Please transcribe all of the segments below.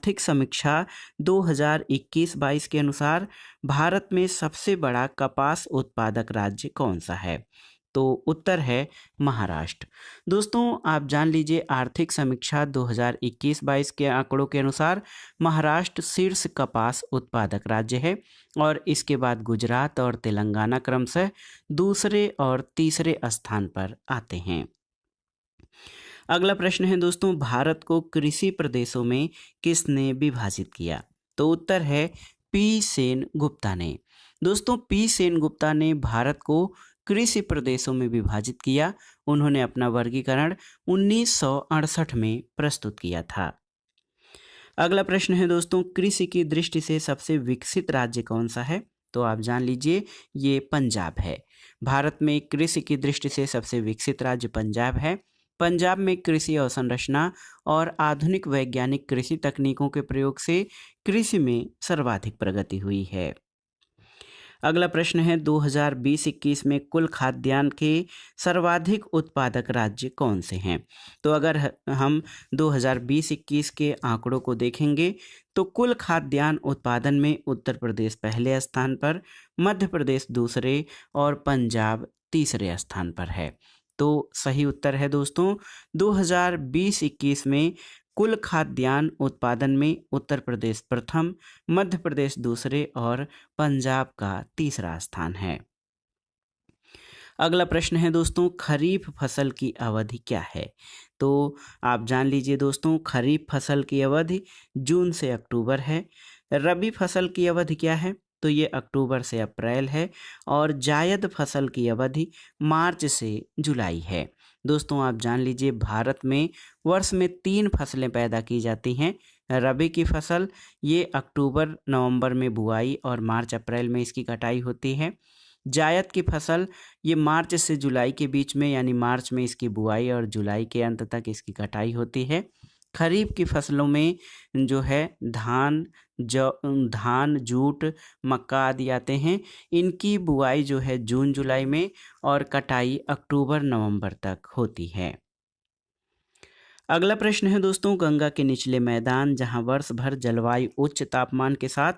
आर्थिक समीक्षा 2021-22 के अनुसार भारत में सबसे बड़ा कपास उत्पादक राज्य कौन सा है? तो उत्तर है महाराष्ट्र। दोस्तों आप जान लीजिए, आर्थिक समीक्षा 2021-22 के आंकड़ों के अनुसार महाराष्ट्र शीर्ष कपास उत्पादक राज्य है और इसके बाद गुजरात और तेलंगाना क्रमशः दूसरे और तीसरे स्थान पर आते हैं। अगला प्रश्न है दोस्तों, भारत को कृषि प्रदेशों में किसने विभाजित किया? तो उत्तर है पी सेन गुप्ता ने। दोस्तों पी सेन गुप्ता ने भारत को कृषि प्रदेशों में विभाजित किया। उन्होंने अपना वर्गीकरण 1968 में प्रस्तुत किया था। अगला प्रश्न है दोस्तों, कृषि की दृष्टि से सबसे विकसित राज्य कौन सा है? तो आप जान लीजिए, ये पंजाब है। भारत में कृषि की दृष्टि से सबसे विकसित राज्य पंजाब है। पंजाब में कृषि अवसंरचना और आधुनिक वैज्ञानिक कृषि तकनीकों के प्रयोग से कृषि में सर्वाधिक प्रगति हुई है। अगला प्रश्न है, 2020-21 में कुल खाद्यान्न के सर्वाधिक उत्पादक राज्य कौन से हैं? तो अगर हम 2020-21 के आंकड़ों को देखेंगे तो कुल खाद्यान्न उत्पादन में उत्तर प्रदेश पहले स्थान पर, मध्य प्रदेश दूसरे और पंजाब तीसरे स्थान पर है। तो सही उत्तर है दोस्तों, 2020-21 में कुल खाद्यान्न उत्पादन में उत्तर प्रदेश प्रथम, मध्य प्रदेश दूसरे और पंजाब का तीसरा स्थान है। अगला प्रश्न है दोस्तों, खरीफ फसल की अवधि क्या है? तो आप जान लीजिए दोस्तों, खरीफ फसल की अवधि जून से अक्टूबर है। रबी फसल की अवधि क्या है? तो ये अक्टूबर से अप्रैल है और जायद फसल की अवधि मार्च से जुलाई है। दोस्तों आप जान लीजिए, भारत में वर्ष में 3 फसलें पैदा की जाती हैं। रबी की फसल ये अक्टूबर नवंबर में बुआई और मार्च अप्रैल में इसकी कटाई होती है। जायद की फसल ये मार्च से जुलाई के बीच में, यानी मार्च में इसकी बुआई और जुलाई के अंत तक इसकी कटाई होती है। खरीफ की फसलों में जो है धान, जूट, मक्का आदि आते हैं। इनकी बुआई जो है जून जुलाई में और कटाई अक्टूबर नवंबर तक होती है। अगला प्रश्न है दोस्तों, गंगा के निचले मैदान जहां वर्ष भर जलवायु उच्च तापमान के साथ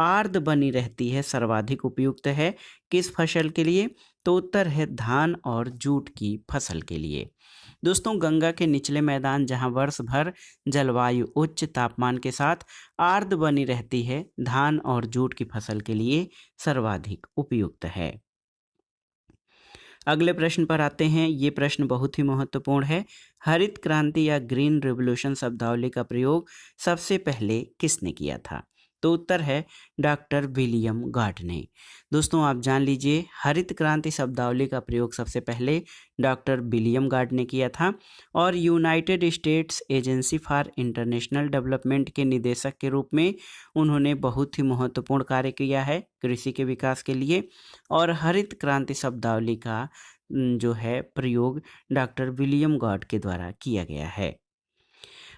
आर्द्र बनी रहती है, सर्वाधिक उपयुक्त है किस फसल के लिए? तो उत्तर है धान और जूट की फसल के लिए। दोस्तों गंगा के निचले मैदान जहां वर्ष भर जलवायु उच्च तापमान के साथ आर्द्र बनी रहती है, धान और जूट की फसल के लिए सर्वाधिक उपयुक्त है। अगले प्रश्न पर आते हैं। ये प्रश्न बहुत ही महत्वपूर्ण है। हरित क्रांति या ग्रीन रिवॉल्यूशन शब्दावली का प्रयोग सबसे पहले किसने किया था? तो उत्तर है डॉक्टर विलियम गार्ड ने। दोस्तों आप जान लीजिए, हरित क्रांति शब्दावली का प्रयोग सबसे पहले डॉक्टर विलियम गार्ड ने किया था और United states agency for international development के निदेशक के रूप में उन्होंने बहुत ही महत्वपूर्ण कार्य किया है कृषि के विकास के लिए। और हरित क्रांति शब्दावली का जो है प्रयोग डॉक्टर विलियम गार्ड के द्वारा किया गया है।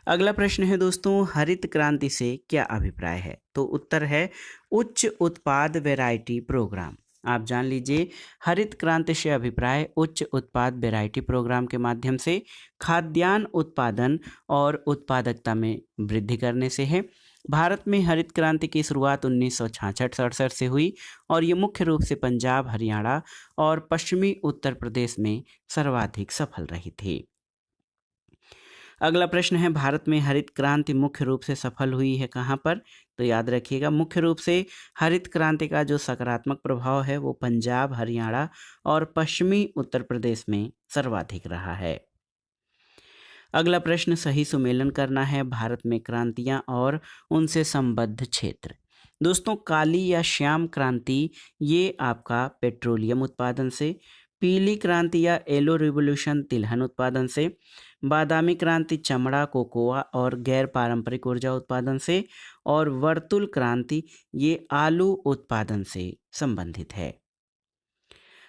अगला प्रश्न है दोस्तों, हरित क्रांति से क्या अभिप्राय है? तो उत्तर है उच्च उत्पाद वैरायटी प्रोग्राम। आप जान लीजिए, हरित क्रांति से अभिप्राय उच्च उत्पाद वैरायटी प्रोग्राम के माध्यम से खाद्यान्न उत्पादन और उत्पादकता में वृद्धि करने से है। भारत में हरित क्रांति की शुरुआत 1966-67 से हुई और ये मुख्य रूप से पंजाब, हरियाणा और पश्चिमी उत्तर प्रदेश में सर्वाधिक सफल रही थी। अगला प्रश्न है, भारत में हरित क्रांति मुख्य रूप से सफल हुई है कहाँ पर? तो याद रखिएगा, मुख्य रूप से हरित क्रांति का जो सकारात्मक प्रभाव है वो पंजाब, हरियाणा और पश्चिमी उत्तर प्रदेश में सर्वाधिक रहा है। अगला प्रश्न, सही सुमेलन करना है भारत में क्रांतियां और उनसे संबद्ध क्षेत्र। दोस्तों काली या श्याम क्रांति ये आपका पेट्रोलियम उत्पादन से, पीली क्रांति या येलो रिवॉल्यूशन तिलहन उत्पादन से, बादामी क्रांति चमड़ा, कोकोआ और गैर पारंपरिक ऊर्जा उत्पादन से और वर्तुल क्रांति ये आलू उत्पादन से संबंधित है।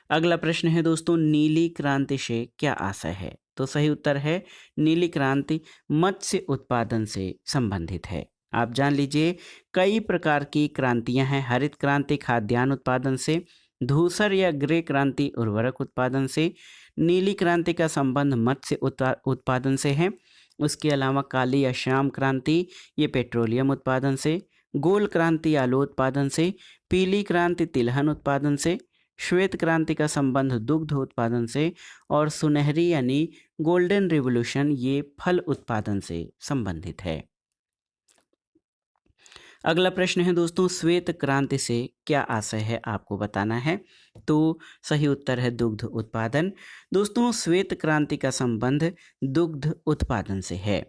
अगला प्रश्न है दोस्तों, नीली क्रांति से क्या आशय है? तो सही उत्तर है नीली क्रांति मत्स्य उत्पादन से संबंधित है। आप जान लीजिए, कई प्रकार की क्रांतियां हैं। हरित क्रांति खाद्यान्न उत्पादन से, धूसर या ग्रे क्रांति उर्वरक उत्पादन से, नीली क्रांति का संबंध मत्स्य उत्पादन से है उसके अलावा काली या श्याम क्रांति ये पेट्रोलियम उत्पादन से, गोल क्रांति आलू उत्पादन से, पीली क्रांति तिलहन उत्पादन से, श्वेत क्रांति का संबंध दुग्ध उत्पादन से और सुनहरी यानी गोल्डन रिवॉल्यूशन ये फल उत्पादन से संबंधित है। अगला प्रश्न है दोस्तों, श्वेत क्रांति से क्या आशय है आपको बताना है। तो सही उत्तर है दुग्ध उत्पादन। दोस्तों श्वेत क्रांति का संबंध दुग्ध उत्पादन से है।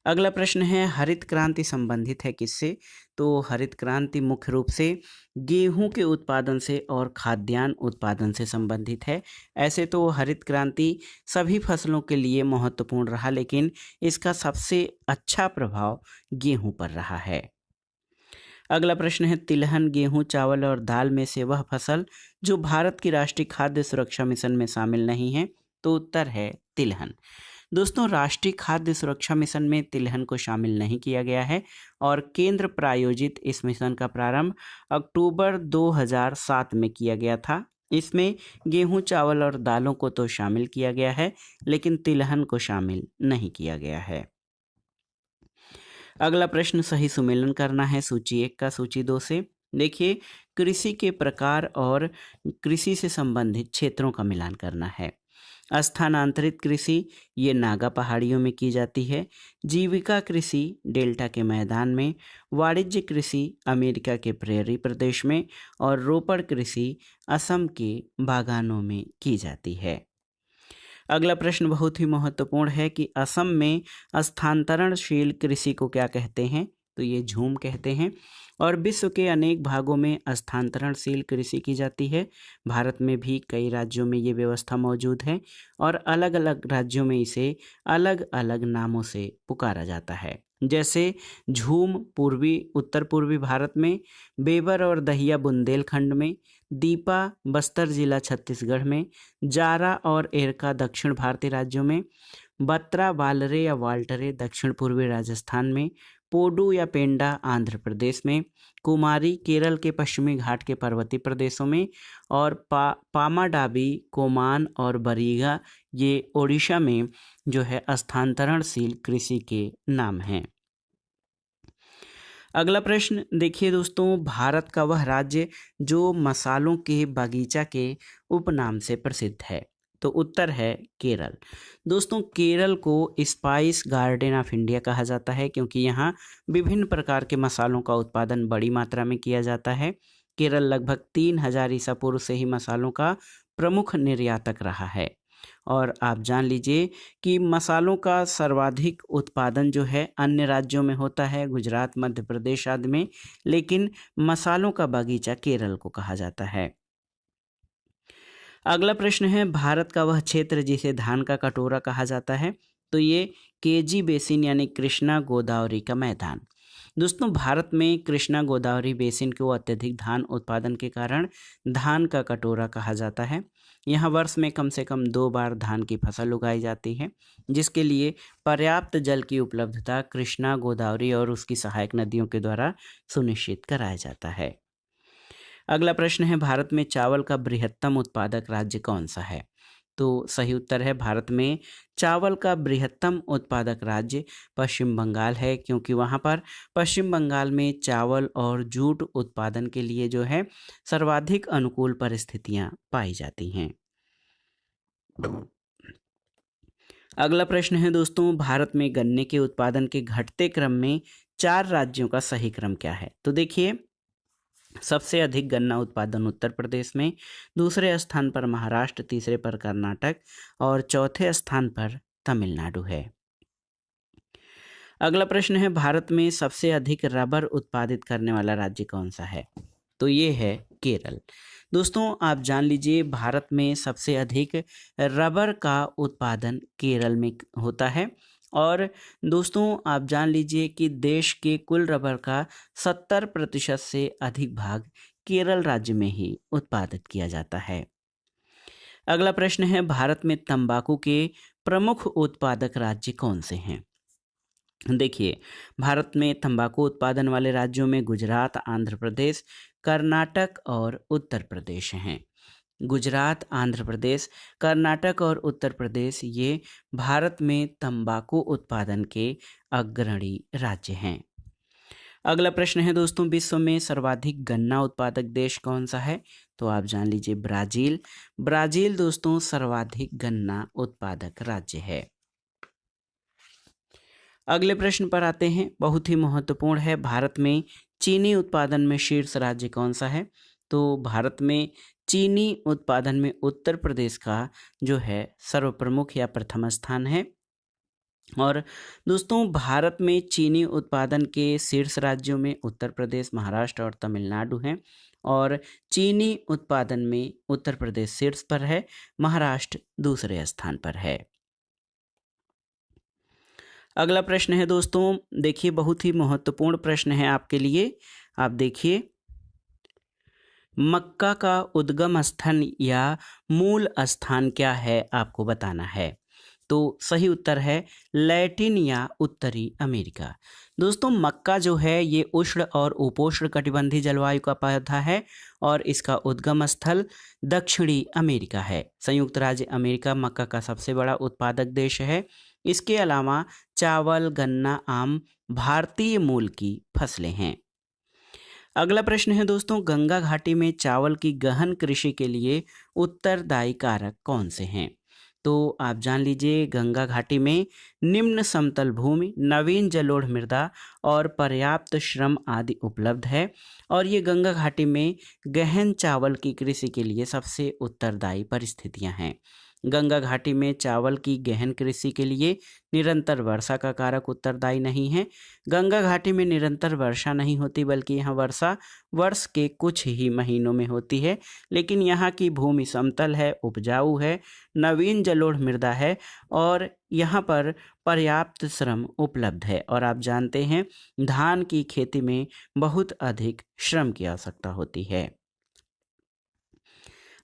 अगला प्रश्न है, हरित क्रांति संबंधित है किससे। तो हरित क्रांति मुख्य रूप से गेहूं के उत्पादन से और खाद्यान्न उत्पादन से संबंधित है। ऐसे तो हरित क्रांति सभी फसलों के लिए महत्वपूर्ण रहा, लेकिन इसका सबसे अच्छा प्रभाव गेहूं पर रहा है। अगला प्रश्न है, तिलहन गेहूं चावल और दाल में से वह फसल जो भारत की राष्ट्रीय खाद्य सुरक्षा मिशन में शामिल नहीं है। तो उत्तर है तिलहन। दोस्तों राष्ट्रीय खाद्य सुरक्षा मिशन में तिलहन को शामिल नहीं किया गया है और केंद्र प्रायोजित इस मिशन का प्रारंभ अक्टूबर 2007 में किया गया था। इसमें गेहूं चावल और दालों को तो शामिल किया गया है, लेकिन तिलहन को शामिल नहीं किया गया है। अगला प्रश्न सही सुमेलन करना है सूची 1 का सूची 2 से। देखिए, कृषि के प्रकार और कृषि से संबंधित क्षेत्रों का मिलान करना है। स्थानांतरित कृषि ये नागा पहाड़ियों में की जाती है। जीविका कृषि डेल्टा के मैदान में। वाणिज्य कृषि अमेरिका के प्रेरी प्रदेश में और रोपड़ कृषि असम के बागानों में की जाती है। अगला प्रश्न बहुत ही महत्वपूर्ण है कि असम में स्थानांतरणशील कृषि को क्या कहते हैं। तो ये झूम कहते हैं और विश्व के अनेक भागों में स्थानांतरणशील कृषि की जाती है। भारत में भी कई राज्यों में ये व्यवस्था मौजूद है और अलग अलग राज्यों में इसे अलग अलग नामों से पुकारा जाता है। जैसे झूम पूर्वी उत्तर पूर्वी भारत में, बेबर और दहिया बुंदेलखंड में, दीपा बस्तर जिला छत्तीसगढ़ में, जारा और एरका दक्षिण भारतीय राज्यों में, बत्रा वालरे या वाल्टरे दक्षिण पूर्वी राजस्थान में, पोडू या पेंडा आंध्र प्रदेश में, कुमारी केरल के पश्चिमी घाट के पर्वतीय प्रदेशों में और पामाडाबी, कोमान और बरीगा ये ओडिशा में जो है स्थानांतरणशील कृषि के नाम हैं। अगला प्रश्न देखिए दोस्तों, भारत का वह राज्य जो मसालों के बगीचा के उपनाम से प्रसिद्ध है। तो उत्तर है केरल। दोस्तों केरल को स्पाइस गार्डन ऑफ इंडिया कहा जाता है क्योंकि यहाँ विभिन्न प्रकार के मसालों का उत्पादन बड़ी मात्रा में किया जाता है। केरल लगभग 3000 ईसा पूर्व से ही मसालों का प्रमुख निर्यातक रहा है। और आप जान लीजिए कि मसालों का सर्वाधिक उत्पादन जो है अन्य राज्यों में होता है, गुजरात, मध्य प्रदेश आदि में, लेकिन मसालों का बगीचा केरल को कहा जाता है। अगला प्रश्न है, भारत का वह क्षेत्र जिसे धान का कटोरा कहा जाता है। तो ये केजी बेसिन यानी कृष्णा गोदावरी का मैदान। दोस्तों भारत में कृष्णा गोदावरी बेसिन को अत्यधिक धान उत्पादन के कारण धान का कटोरा कहा जाता है। यहाँ वर्ष में कम से कम 2 बार धान की फसल उगाई जाती है, जिसके लिए पर्याप्त जल की उपलब्धता कृष्णा गोदावरी और उसकी सहायक नदियों के द्वारा सुनिश्चित कराया जाता है। अगला प्रश्न है, भारत में चावल का बृहत्तम उत्पादक राज्य कौन सा है। तो सही उत्तर है, भारत में चावल का बृहत्तम उत्पादक राज्य पश्चिम बंगाल है, क्योंकि वहाँ पर पश्चिम बंगाल में चावल और जूट उत्पादन के लिए जो है सर्वाधिक अनुकूल परिस्थितियाँ पाई जाती हैं। अगला प्रश्न है दोस्तों, भारत में गन्ने के उत्पादन के घटते क्रम में 4 राज्यों का सही क्रम क्या है। तो देखिए, सबसे अधिक गन्ना उत्पादन उत्तर प्रदेश में, दूसरे स्थान पर महाराष्ट्र, तीसरे पर कर्नाटक और चौथे स्थान पर तमिलनाडु है। अगला प्रश्न है, भारत में सबसे अधिक रबर उत्पादित करने वाला राज्य कौन सा है। तो ये है केरल। दोस्तों आप जान लीजिए, भारत में सबसे अधिक रबर का उत्पादन केरल में होता है और दोस्तों आप जान लीजिए कि देश के कुल रबर का 70% से अधिक भाग केरल राज्य में ही उत्पादित किया जाता है। अगला प्रश्न है, भारत में तंबाकू के प्रमुख उत्पादक राज्य कौन से हैं। देखिए, भारत में तंबाकू उत्पादन वाले राज्यों में गुजरात, आंध्र प्रदेश, कर्नाटक और उत्तर प्रदेश हैं। गुजरात, आंध्र प्रदेश, कर्नाटक और उत्तर प्रदेश ये भारत में तंबाकू उत्पादन के अग्रणी राज्य हैं। अगला प्रश्न है दोस्तों, विश्व में सर्वाधिक गन्ना उत्पादक देश कौन सा है? तो आप जान लीजिए ब्राजील। ब्राजील दोस्तों सर्वाधिक गन्ना उत्पादक राज्य है। अगले प्रश्न पर आते हैं, बहुत ही महत्वपूर्ण है। भारत में चीनी उत्पादन में शीर्ष राज्य कौन सा है? तो भारत में चीनी उत्पादन में उत्तर प्रदेश का जो है सर्वप्रमुख या प्रथम स्थान है। और दोस्तों भारत में चीनी उत्पादन के शीर्ष राज्यों में उत्तर प्रदेश, महाराष्ट्र और तमिलनाडु हैं। और चीनी उत्पादन में उत्तर प्रदेश शीर्ष पर है, महाराष्ट्र दूसरे स्थान पर है। अगला प्रश्न है दोस्तों, देखिए बहुत ही महत्वपूर्ण प्रश्न है आपके लिए। आप देखिए, मक्का का उद्गम स्थान या मूल स्थान क्या है आपको बताना है। तो सही उत्तर है लैटिन या उत्तरी अमेरिका। दोस्तों मक्का जो है ये उष्ण और उपोष्ण कटिबंधीय जलवायु का पौधा है और इसका उद्गम स्थल दक्षिणी अमेरिका है। संयुक्त राज्य अमेरिका मक्का का सबसे बड़ा उत्पादक देश है। इसके अलावा चावल, गन्ना, आम भारतीय मूल की फसलें हैं। अगला प्रश्न है दोस्तों, गंगा घाटी में चावल की गहन कृषि के लिए उत्तरदायी कारक कौन से हैं? तो आप जान लीजिए गंगा घाटी में निम्न समतल भूमि, नवीन जलोढ़ मृदा और पर्याप्त श्रम आदि उपलब्ध है। और ये गंगा घाटी में गहन चावल की कृषि के लिए सबसे उत्तरदायी परिस्थितियां हैं। गंगा घाटी में चावल की गहन कृषि के लिए निरंतर वर्षा का कारक उत्तरदायी नहीं है। गंगा घाटी में निरंतर वर्षा नहीं होती, बल्कि यहाँ वर्षा वर्ष के कुछ ही महीनों में होती है। लेकिन यहाँ की भूमि समतल है, उपजाऊ है, नवीन जलोढ़ मृदा है और यहाँ पर पर्याप्त श्रम उपलब्ध है। और आप जानते हैं धान की खेती में बहुत अधिक श्रम की आवश्यकता होती है।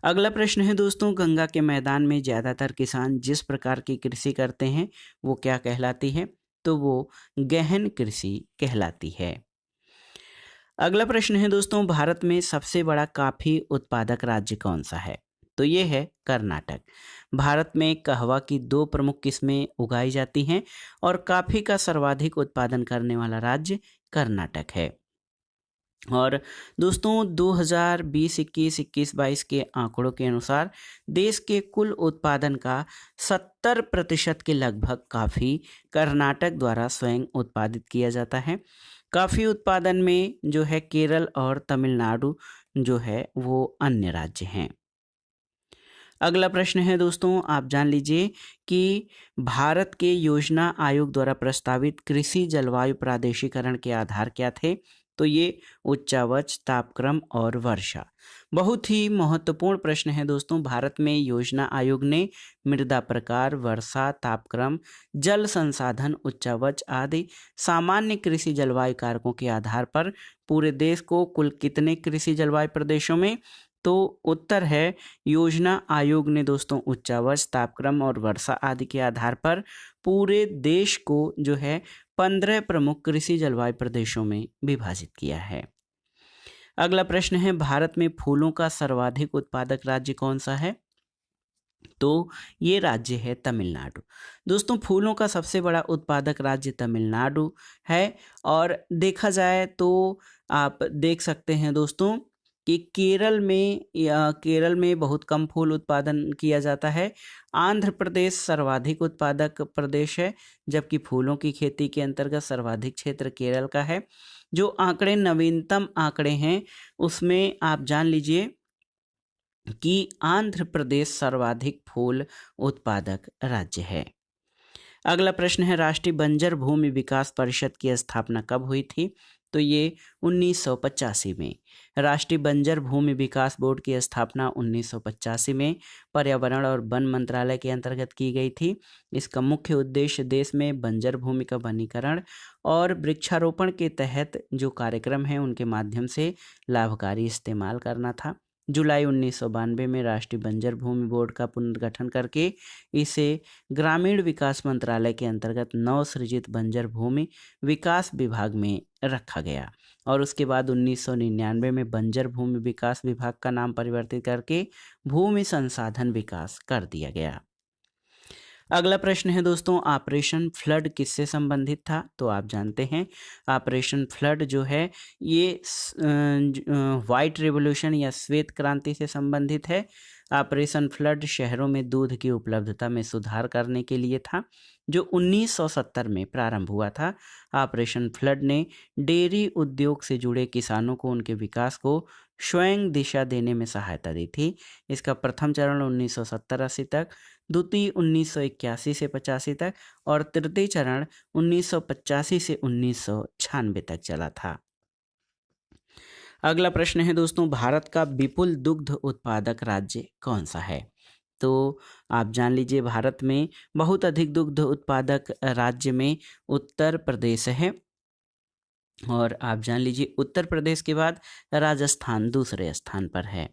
अगला प्रश्न है दोस्तों, गंगा के मैदान में ज़्यादातर किसान जिस प्रकार की कृषि करते हैं वो क्या कहलाती है? तो वो गहन कृषि कहलाती है। अगला प्रश्न है दोस्तों, भारत में सबसे बड़ा कॉफ़ी उत्पादक राज्य कौन सा है? तो ये है कर्नाटक। भारत में कहवा की 2 प्रमुख किस्में उगाई जाती हैं और कॉफ़ी का सर्वाधिक उत्पादन करने वाला राज्य कर्नाटक है। और दोस्तों 2020, 21, 22 के आंकड़ों के अनुसार देश के कुल उत्पादन का 70% के लगभग कॉफ़ी कर्नाटक द्वारा स्वयं उत्पादित किया जाता है। कॉफ़ी उत्पादन में जो है केरल और तमिलनाडु जो है वो अन्य राज्य हैं। अगला प्रश्न है दोस्तों, आप जान लीजिए कि भारत के योजना आयोग द्वारा प्रस्तावित कृषि जलवायु प्रादेशिकरण के आधार क्या थे? तो ये उच्चावच, तापक्रम और वर्षा। बहुत ही महत्वपूर्ण प्रश्न है दोस्तों। भारत में योजना आयोग ने मृदा प्रकार, वर्षा, तापक्रम, जल संसाधन, उच्चावच आदि सामान्य कृषि जलवायु कारकों के आधार पर पूरे देश को कुल कितने कृषि जलवायु प्रदेशों में? तो उत्तर है योजना आयोग ने दोस्तों उच्चावच, तापक्रम और वर्षा आदि के आधार पर पूरे देश को जो है 15 प्रमुख कृषि जलवायु प्रदेशों में विभाजित किया है। अगला प्रश्न है, भारत में फूलों का सर्वाधिक उत्पादक राज्य कौन सा है? तो ये राज्य है तमिलनाडु। दोस्तों फूलों का सबसे बड़ा उत्पादक राज्य तमिलनाडु है। और देखा जाए तो आप देख सकते हैं दोस्तों कि केरल में बहुत कम फूल उत्पादन किया जाता है। आंध्र प्रदेश सर्वाधिक उत्पादक प्रदेश है, जबकि फूलों की खेती के अंतर्गत सर्वाधिक क्षेत्र केरल का है। जो आंकड़े नवीनतम आंकड़े हैं उसमें आप जान लीजिए कि आंध्र प्रदेश सर्वाधिक फूल उत्पादक राज्य है। अगला प्रश्न है, राष्ट्रीय बंजर भूमि विकास परिषद की स्थापना कब हुई थी? तो ये 1985 में। राष्ट्रीय बंजर भूमि विकास बोर्ड की स्थापना 1985 में पर्यावरण और वन मंत्रालय के अंतर्गत की गई थी। इसका मुख्य उद्देश्य देश में बंजर भूमि का वनीकरण और वृक्षारोपण के तहत जो कार्यक्रम है उनके माध्यम से लाभकारी इस्तेमाल करना था। जुलाई 1992 में राष्ट्रीय बंजर भूमि बोर्ड का पुनर्गठन करके इसे ग्रामीण विकास मंत्रालय के अंतर्गत नवसृजित बंजर भूमि विकास विभाग में रखा गया। और उसके बाद 1999 में बंजर भूमि विकास विभाग का नाम परिवर्तित करके भूमि संसाधन विकास कर दिया गया। अगला प्रश्न है दोस्तों, ऑपरेशन फ्लड किससे संबंधित था? तो आप जानते हैं ऑपरेशन फ्लड जो है ये व्हाइट रेवोल्यूशन या श्वेत क्रांति से संबंधित है। ऑपरेशन फ्लड शहरों में दूध की उपलब्धता में सुधार करने के लिए था, जो 1970 में प्रारंभ हुआ था। ऑपरेशन फ्लड ने डेयरी उद्योग से जुड़े किसानों को उनके विकास को स्वयं दिशा देने में सहायता दी थी। इसका प्रथम चरण 1970-80 तक, द्वितीय 1981 से 85 तक और तृतीय चरण 1985 से 1996 तक चला था। अगला प्रश्न है दोस्तों, भारत का विपुल दुग्ध उत्पादक राज्य कौन सा है? तो आप जान लीजिए भारत में बहुत अधिक दुग्ध उत्पादक राज्य में उत्तर प्रदेश है। और आप जान लीजिए उत्तर प्रदेश के बाद राजस्थान दूसरे स्थान पर है।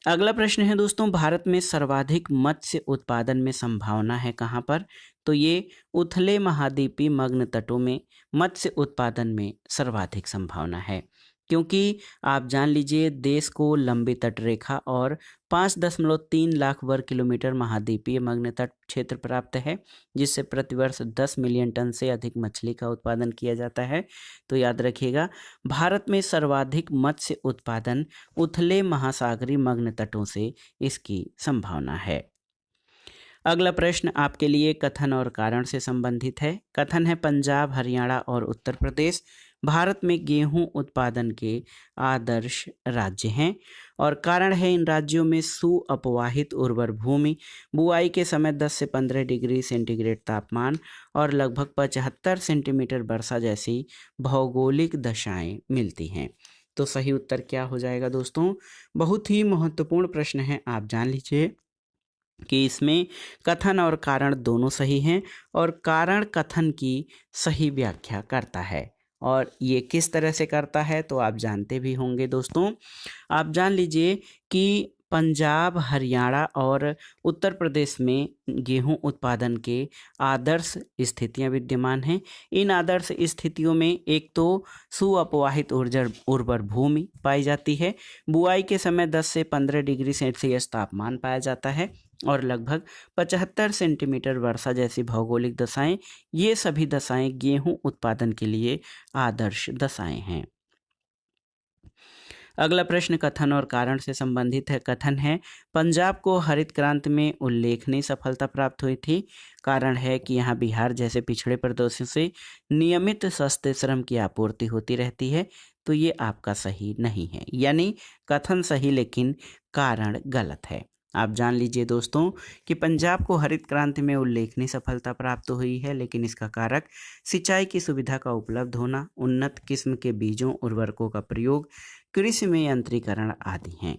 अगला प्रश्न है दोस्तों, भारत में सर्वाधिक मत्स्य उत्पादन में संभावना है कहाँ पर? तो ये उथले महाद्वीपीय मग्न तटों में मत्स्य उत्पादन में सर्वाधिक संभावना है, क्योंकि आप जान लीजिए देश को लंबी तट रेखा और 5.3 लाख वर्ग किलोमीटर महाद्वीपीय मग्न तट क्षेत्र प्राप्त है, जिससे प्रतिवर्ष 10 मिलियन टन से अधिक मछली का उत्पादन किया जाता है। तो याद रखिएगा भारत में सर्वाधिक मत्स्य उत्पादन उथले महासागरीय मग्न तटों से इसकी संभावना है। अगला प्रश्न आपके लिए कथन और कारण से संबंधित है। कथन है पंजाब, हरियाणा और उत्तर प्रदेश भारत में गेहूं उत्पादन के आदर्श राज्य हैं। और कारण है इन राज्यों में सुअपवाहित उर्वर भूमि, बुआई के समय 10 से 15 डिग्री सेंटीग्रेड तापमान और लगभग 75 सेंटीमीटर वर्षा जैसी भौगोलिक दशाएं मिलती हैं। तो सही उत्तर क्या हो जाएगा दोस्तों? बहुत ही महत्वपूर्ण प्रश्न है, आप जान लीजिए कि इसमें कथन और कारण दोनों सही हैं और कारण कथन की सही व्याख्या करता है। और ये किस तरह से करता है तो आप जानते भी होंगे दोस्तों। आप जान लीजिए कि पंजाब, हरियाणा और उत्तर प्रदेश में गेहूं उत्पादन के आदर्श स्थितियां विद्यमान हैं। इन आदर्श स्थितियों में एक तो सुअपवाहित उर्वर भूमि पाई जाती है, बुआई के समय 10 से 15 डिग्री सेल्सियस तापमान पाया जाता है और लगभग 75 सेंटीमीटर वर्षा जैसी भौगोलिक दशाएं। ये सभी दशाएं गेहूं उत्पादन के लिए आदर्श दशाएं हैं। अगला प्रश्न कथन और कारण से संबंधित है। कथन है पंजाब को हरित क्रांति में उल्लेखनीय सफलता प्राप्त हुई थी। कारण है कि यहाँ बिहार जैसे पिछड़े प्रदेशों से नियमित सस्ते श्रम की आपूर्ति होती रहती है। तो ये आपका सही नहीं है, यानी कथन सही लेकिन कारण गलत है। आप जान लीजिए दोस्तों कि पंजाब को हरित क्रांति में उल्लेखनीय सफलता प्राप्त हुई है, लेकिन इसका कारक सिंचाई की सुविधा का उपलब्ध होना, उन्नत किस्म के बीजों उर्वरकों का प्रयोग, कृषि में यंत्रीकरण आदि हैं।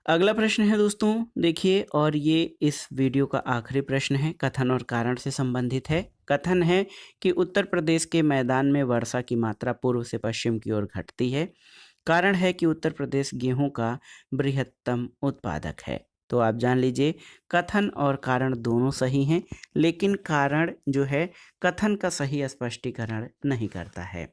अगला प्रश्न है दोस्तों देखिए, और ये इस वीडियो का आखिरी प्रश्न है, कथन और कारण से संबंधित है। कथन है कि उत्तर प्रदेश के मैदान में वर्षा की मात्रा पूर्व से पश्चिम की ओर घटती है। कारण है कि उत्तर प्रदेश गेहूं का बृहत्तम उत्पादक है। तो आप जान लीजिए कथन और कारण दोनों सही हैं, लेकिन कारण जो है कथन का सही स्पष्टीकरण नहीं करता है।